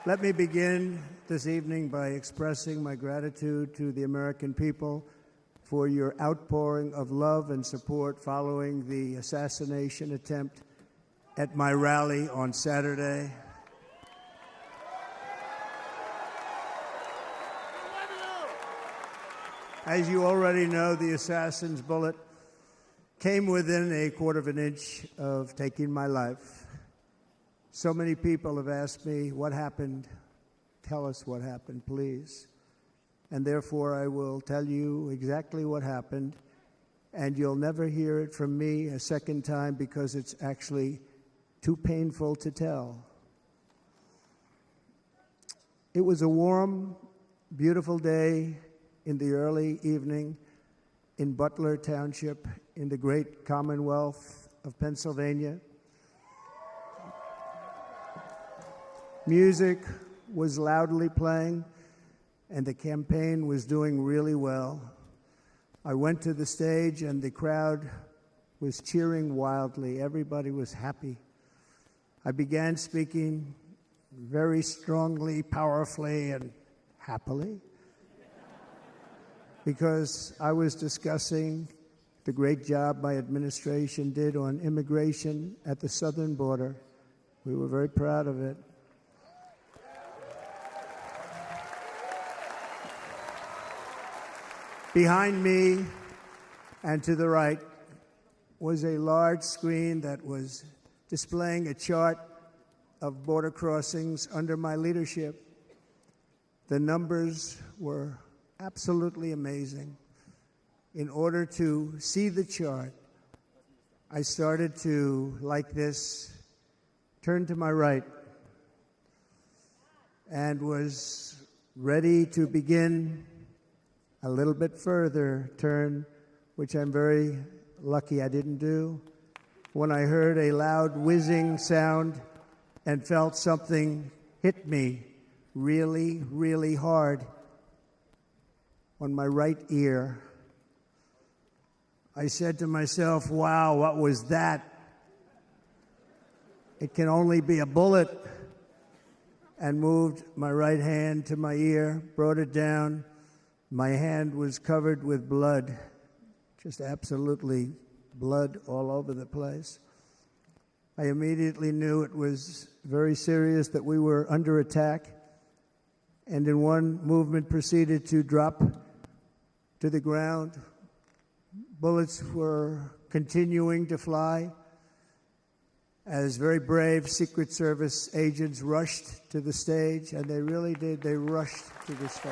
Let me begin this evening by expressing my gratitude to the American people for your outpouring of love and support following the assassination attempt at my rally on Saturday. As you already know, the assassin's bullet came within a quarter of an inch of taking my life. So many people have asked me, what happened? Tell us what happened, please. And therefore, I will tell you exactly what happened, and you'll never hear it from me a second time because it's actually too painful to tell. It was a warm, beautiful day in the early evening in Butler Township in the great Commonwealth of Pennsylvania. Music was loudly playing, and the campaign was doing really well. I went to the stage, and the crowd was cheering wildly. Everybody was happy. I began speaking very strongly, powerfully, and happily, because I was discussing the great job my administration did on immigration at the southern border. We were very proud of it. Behind me and to the right was a large screen that was displaying a chart of border crossings under my leadership. The numbers were absolutely amazing. In order to see the chart, I started to, like this, turn to my right and was ready to begin a little bit further turn, which I'm very lucky I didn't do, when I heard a loud whizzing sound and felt something hit me really, really hard on my right ear. I said to myself, wow, what was that? It can only be a bullet. And moved my right hand to my ear, brought it down. My hand was covered with blood, just absolutely blood all over the place. I immediately knew it was very serious, that we were under attack, and in one movement proceeded to drop to the ground. Bullets were continuing to fly as very brave Secret Service agents rushed to the stage, and they really did. They rushed to the stage.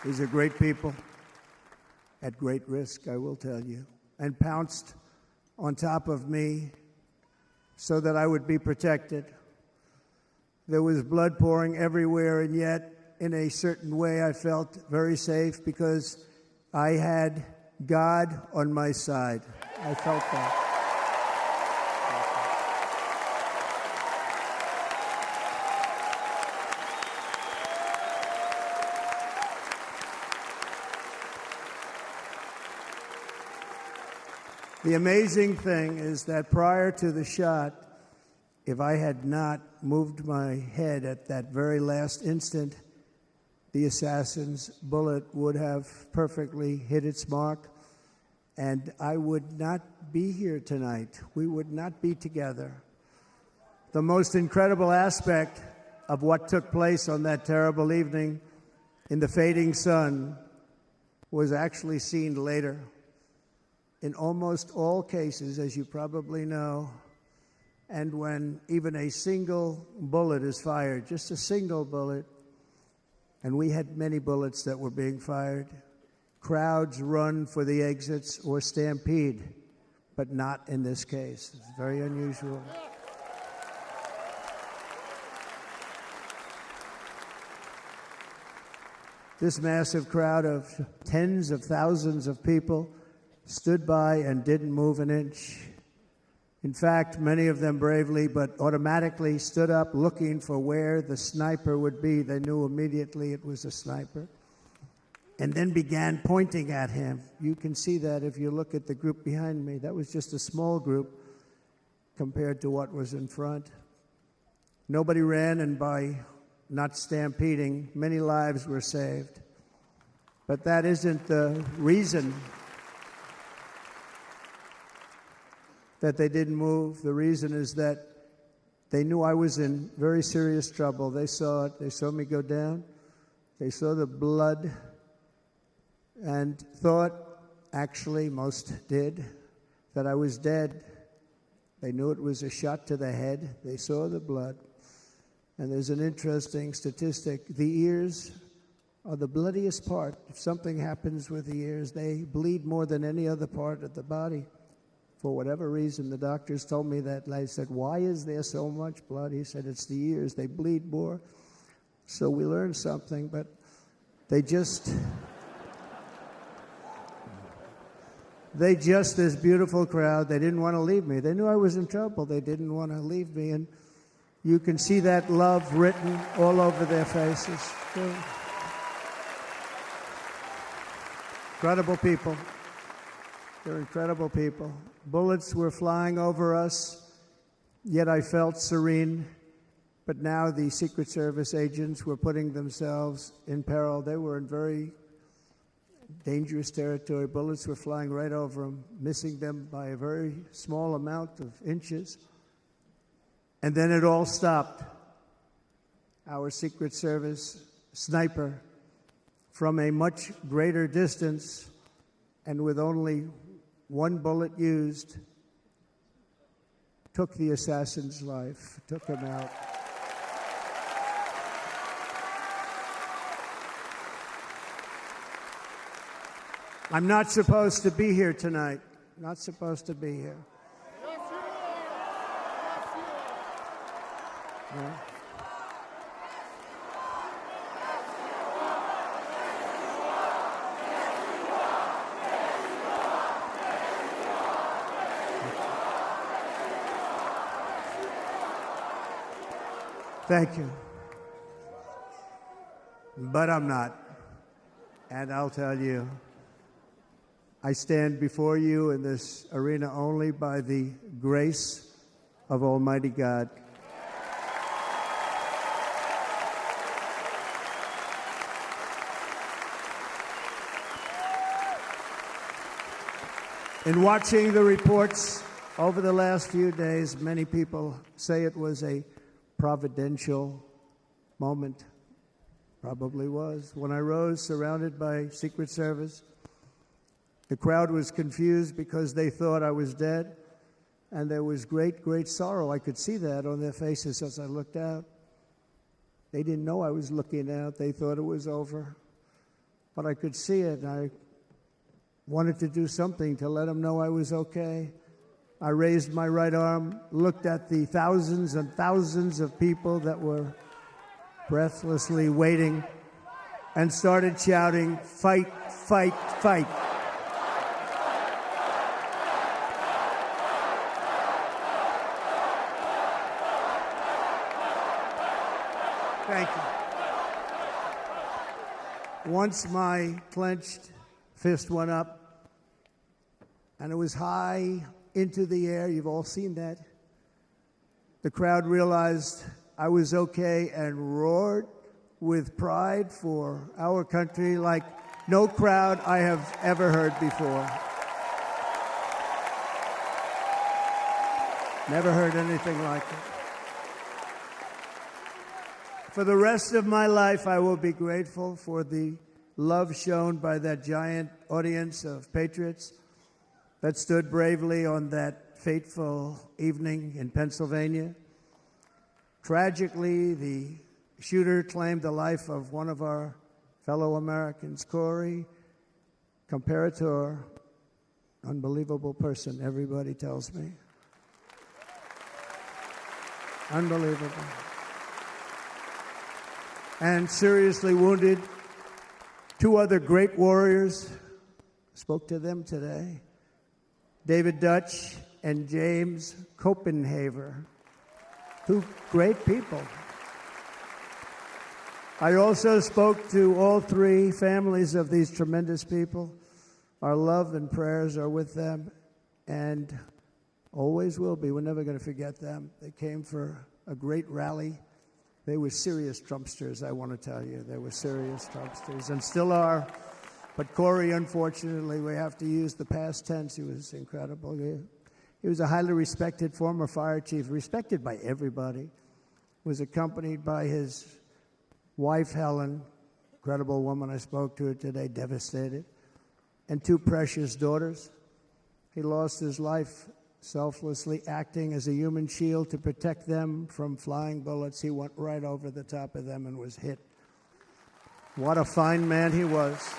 These are great people at great risk, I will tell you, and pounced on top of me so that I would be protected. There was blood pouring everywhere, and yet, in a certain way, I felt very safe because I had God on my side. I felt that. The amazing thing is that prior to the shot, if I had not moved my head at that very last instant, the assassin's bullet would have perfectly hit its mark, and I would not be here tonight. We would not be together. The most incredible aspect of what took place on that terrible evening in the fading sun was actually seen later. In almost all cases, as you probably know, and when even a single bullet is fired, just a single bullet, and we had many bullets that were being fired, crowds run for the exits or stampede, but not in this case. It's very unusual. This massive crowd of tens of thousands of people stood by and didn't move an inch. In fact, many of them bravely but automatically stood up looking for where the sniper would be. They knew immediately it was a sniper. and then began pointing at him. You can see that if you look at the group behind me. That was just a small group compared to what was in front. Nobody ran, and by not stampeding, many lives were saved. But that isn't the reason that they didn't move. The reason is that they knew I was in very serious trouble. They saw it. They saw me go down. They saw the blood and thought, actually, most did, that I was dead. They knew it was a shot to the head. They saw the blood. And there's an interesting statistic. The ears are the bloodiest part. If something happens with the ears, they bleed more than any other part of the body. For whatever reason, the doctors told me that. I said, why is there so much blood? He said, it's the ears. They bleed more. So we learned something, but they just, this beautiful crowd, they didn't want to leave me. They knew I was in trouble. They didn't want to leave me. And you can see that love written all over their faces. Incredible people. They're incredible people. Bullets were flying over us, yet I felt serene. But now the Secret Service agents were putting themselves in peril. They were in very dangerous territory. Bullets were flying right over them, missing them by a very small amount of inches. And then it all stopped. Our Secret Service sniper, from a much greater distance and with only one bullet used, took the assassin's life, took him out. I'm not supposed to be here tonight. Not supposed to be here. Yes, you are. Yes, you are. Yeah. Thank you. But I'm not. And I'll tell you, I stand before you in this arena only by the grace of Almighty God. In watching the reports over the last few days, many people say it was a providential moment. Probably was. When I rose, surrounded by Secret Service, the crowd was confused because they thought I was dead, and there was great, great sorrow. I could see that on their faces as I looked out. They didn't know I was looking out. They thought it was over. But I could see it, and I wanted to do something to let them know I was okay. I raised my right arm, looked at the thousands and thousands of people that were breathlessly waiting, and started shouting, "Fight, fight, fight." Thank you. Once my clenched fist went up, and it was high into the air. You've all seen that. The crowd realized I was okay and roared with pride for our country like no crowd I have ever heard before. Never heard anything like it. For the rest of my life, I will be grateful for the love shown by that giant audience of patriots that stood bravely on that fateful evening in Pennsylvania. Tragically, the shooter claimed the life of one of our fellow Americans, Corey Comparator. Unbelievable person, everybody tells me. Unbelievable. And seriously wounded, two other great warriors. Spoke to them today. David Dutch and James Copenhaver. Two great people. I also spoke to all three families of these tremendous people. Our love and prayers are with them, and always will be. We're never going to forget them. They came for a great rally. They were serious Trumpsters, I want to tell you. They were serious Trumpsters, and still are. But Corey, unfortunately, we have to use the past tense. He was incredible. He was a highly respected former fire chief, respected by everybody. Was accompanied by his wife, Helen, incredible woman. I spoke to her today, devastated, and two precious daughters. He lost his life selflessly acting as a human shield to protect them from flying bullets. He went right over the top of them and was hit. What a fine man he was.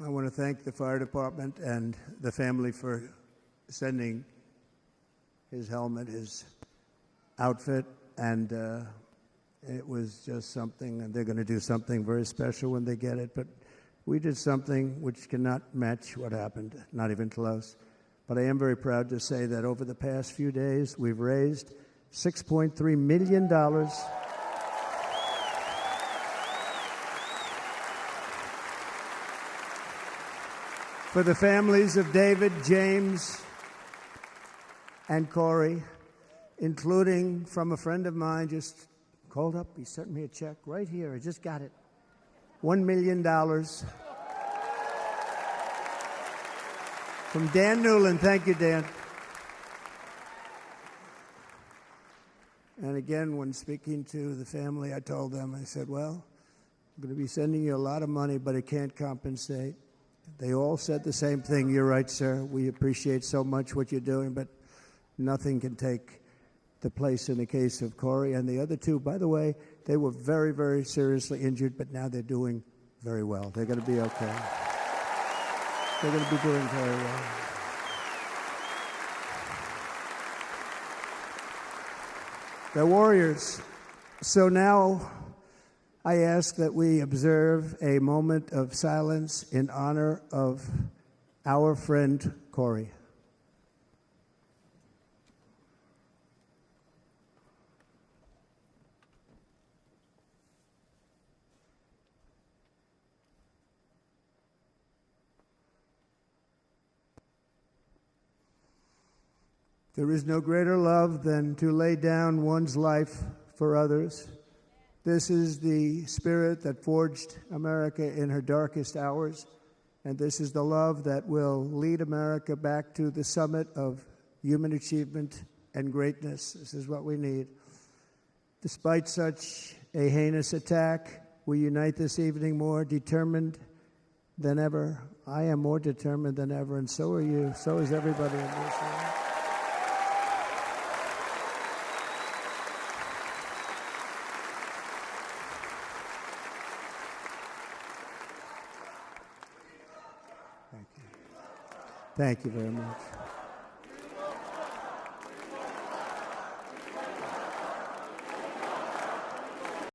I want to thank the fire department and the family for sending his helmet, his outfit, and it was just something, and they're going to do something very special when they get it. But we did something which cannot match what happened, not even close. But I am very proud to say that over the past few days, we've raised $6.3 million for the families of David, James, and Corey, including from a friend of mine just called up. He sent me a check right here. I just got it. $1 million from Dan Newland. Thank you, Dan. And again, when speaking to the family, I told them, I said, well, I'm going to be sending you a lot of money, but it can't compensate. They all said the same thing. You're right, sir. We appreciate so much what you're doing, but nothing can take the place in the case of Corey. And the other two, by the way, they were very, very seriously injured, but now they're doing very well. They're going to be okay. They're going to be doing very well. They're warriors. So now I ask that we observe a moment of silence in honor of our friend Corey. There is no greater love than to lay down one's life for others. This is the spirit that forged America in her darkest hours, and this is the love that will lead America back to the summit of human achievement and greatness. This is what we need. Despite such a heinous attack, we unite this evening more determined than ever. I am more determined than ever, and so are you. So is everybody in this room. Thank you very much.